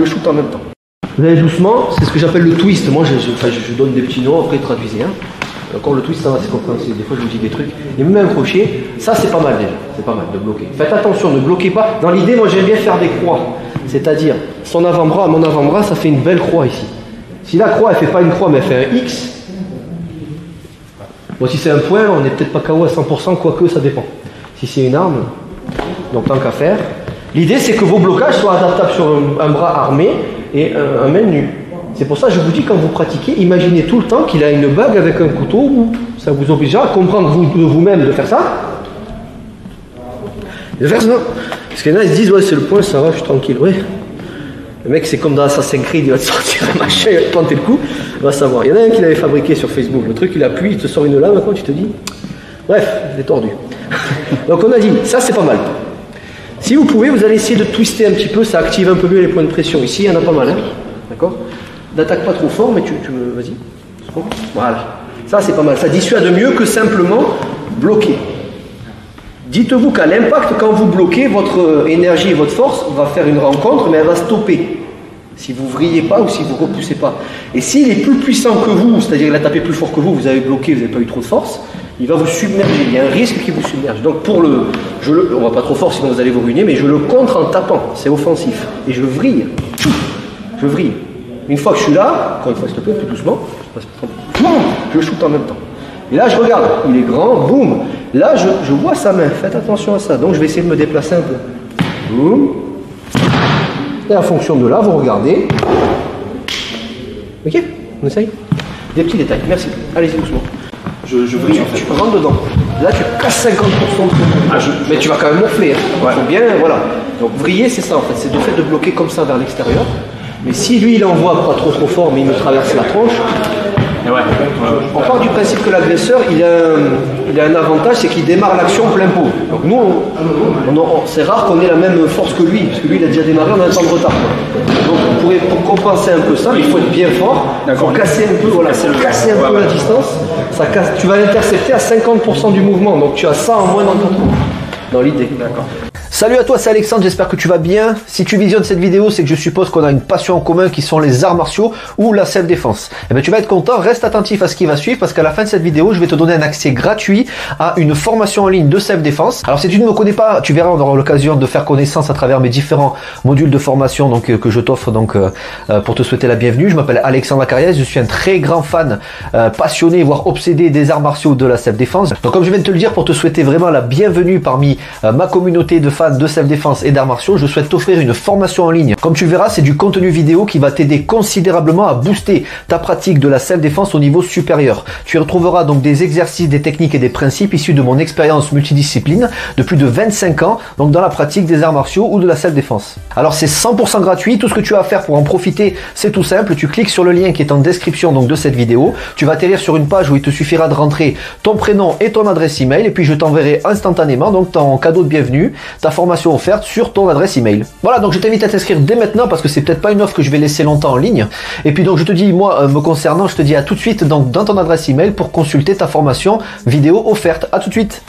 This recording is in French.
je shoot en même temps. Vous allez doucement, c'est ce que j'appelle le twist. Moi, je donne des petits noms, après traduisez. Hein. Encore le twist, ça va, c'est compréhensible. Des fois, je vous dis des trucs. Et même un crochet, ça, c'est pas mal déjà. C'est pas mal de bloquer. Faites attention, ne bloquez pas. Dans l'idée, moi, j'aime bien faire des croix. C'est-à-dire, son avant-bras à mon avant-bras, ça fait une belle croix ici. Si la croix, elle fait pas une croix, mais elle fait un X. Bon, si c'est un point, on n'est peut-être pas KO à 100%, quoique ça dépend. Si c'est une arme, donc tant qu'à faire. L'idée, c'est que vos blocages soient adaptables sur un bras armé et un main nue. C'est pour ça que je vous dis, quand vous pratiquez, imaginez tout le temps qu'il a une bague avec un couteau. Ça vous obligera à comprendre vous-même de faire ça. De faire ça. Parce qu'il y en a, ils se disent, ouais, c'est le point, ça va, je suis tranquille. Ouais. Le mec, c'est comme dans Assassin's Creed, il va te sortir un machin, il va te planter le coup. On va savoir. Il y en a un qui l'avait fabriqué sur Facebook. Le truc, il appuie, il te sort une lame, maintenant tu te dis. Bref, il est tordu. Donc on a dit, ça c'est pas mal. Si vous pouvez, vous allez essayer de twister un petit peu, ça active un peu mieux les points de pression. Ici, il y en a pas mal, hein. D'accord? N'attaque pas trop fort, mais tu me... Vas-y. Voilà. Ça, c'est pas mal. Ça dissuade mieux que simplement bloquer. Dites-vous qu'à l'impact, quand vous bloquez, votre énergie et votre force va faire une rencontre, mais elle va stopper. Si vous vrillez pas ou si vous repoussez pas. Et s'il est plus puissant que vous, c'est-à-dire qu'il a tapé plus fort que vous, vous avez bloqué, vous n'avez pas eu trop de force, il va vous submerger. Il y a un risque qui vous submerge. Donc pour on va pas trop fort sinon vous allez vous ruiner, mais je le contre en tapant. C'est offensif. Et je vrille. Je vrille. Une fois que je suis là, encore une fois s'il te plaît, plus doucement, je shoot en même temps. Et là je regarde, il est grand, boum. Là je vois sa main, faites attention à ça. Donc je vais essayer de me déplacer un peu. Boum. Et en fonction de là, vous regardez. Ok, on essaye. Des petits détails, merci. Allez-y doucement. Je vrille, tu rentres dedans. Là, tu casses 50% de ton mais tu vas quand même morfler. Hein. Ouais. Faut bien, voilà. Donc vriller, c'est ça en fait. C'est le fait de bloquer comme ça vers l'extérieur. Mais si lui, il envoie pas trop fort, mais il me traverse la tronche. Ouais. On part du principe que l'agresseur, il a un avantage, c'est qu'il démarre l'action plein pot. Donc nous, c'est rare qu'on ait la même force que lui, parce que lui, il a déjà démarré, on a un temps de retard. Donc pour compenser un peu ça, il faut être bien fort, pour casser un peu, voilà, casser un peu la distance. Ça casse, tu vas l'intercepter à 50% du mouvement, donc tu as ça en moins dans l'idée. D'accord. Salut à toi, c'est Alexandre, j'espère que tu vas bien. Si tu visionnes cette vidéo, c'est que je suppose qu'on a une passion en commun qui sont les arts martiaux ou la self-défense. Eh bien, tu vas être content, reste attentif à ce qui va suivre parce qu'à la fin de cette vidéo, je vais te donner un accès gratuit à une formation en ligne de self-défense. Alors, si tu ne me connais pas, tu verras, on aura l'occasion de faire connaissance à travers mes différents modules de formation que je t'offre pour te souhaiter la bienvenue. Je m'appelle Alexandre Acariès, je suis un très grand fan, passionné, voire obsédé des arts martiaux de la self-défense. Donc, comme je viens de te le dire, pour te souhaiter vraiment la bienvenue parmi ma communauté de fans de self-défense et d'arts martiaux, je souhaite t'offrir une formation en ligne. Comme tu le verras, c'est du contenu vidéo qui va t'aider considérablement à booster ta pratique de la self-défense au niveau supérieur. Tu y retrouveras donc des exercices, des techniques et des principes issus de mon expérience multidiscipline de plus de 25 ans, donc dans la pratique des arts martiaux ou de la self-défense. Alors c'est 100% gratuit, tout ce que tu as à faire pour en profiter, c'est tout simple, tu cliques sur le lien qui est en description donc de cette vidéo, tu vas atterrir sur une page où il te suffira de rentrer ton prénom et ton adresse email et puis je t'enverrai instantanément donc ton cadeau de bienvenue, ta formation offerte sur ton adresse email. Voilà, donc je t'invite à t'inscrire dès maintenant parce que c'est peut-être pas une offre que je vais laisser longtemps en ligne. Et puis donc je te dis, moi me concernant, je te dis à tout de suite donc dans ton adresse email pour consulter ta formation vidéo offerte. À tout de suite.